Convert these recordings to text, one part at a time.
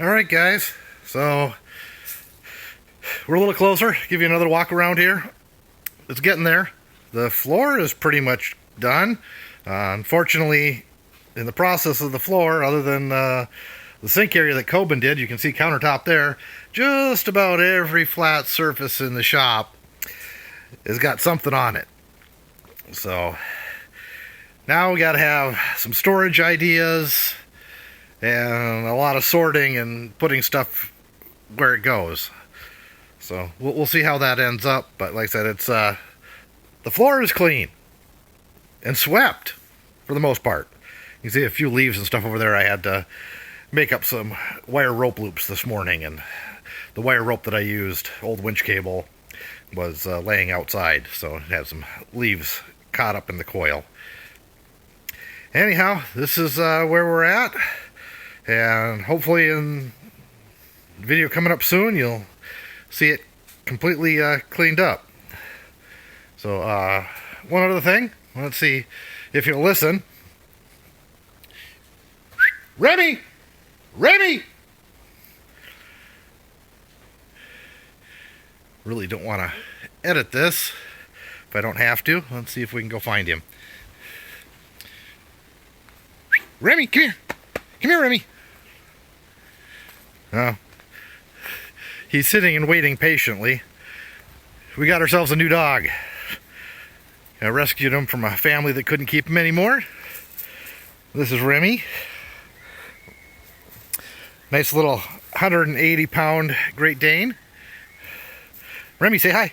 Alright guys, so we're a little closer. Give you another walk around here. It's getting there. The floor is pretty much done. Unfortunately, in the process of the floor, other than the sink area that Coben did, you can see countertop there, just about every flat surface in the shop has got something on it. So now we got to have some storage ideas and a lot of sorting and putting stuff where it goes. So we'll see how that ends up. But like I said, it's the floor is clean and swept for the most part. You can see a few leaves and stuff over there. I had to make up some wire rope loops this morning, and the wire rope that I used, old winch cable, was laying outside, so it had some leaves caught up in the coil. Anyhow, this is where we're at, and hopefully in the video coming up soon you'll see it completely cleaned up. So one other thing, let's see if you'll listen. Remy! Really don't want to edit this if I don't have to. Let's see if we can go find him. Remy, come here. Come here, Remy. Oh. He's sitting and waiting patiently. We got ourselves a new dog. I rescued him from a family that couldn't keep him anymore. This is Remy. Nice little 180-pound Great Dane. Remy, say hi.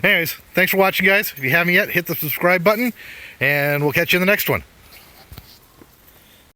Anyways, thanks for watching, guys. If you haven't yet, hit the subscribe button, and we'll catch you in the next one.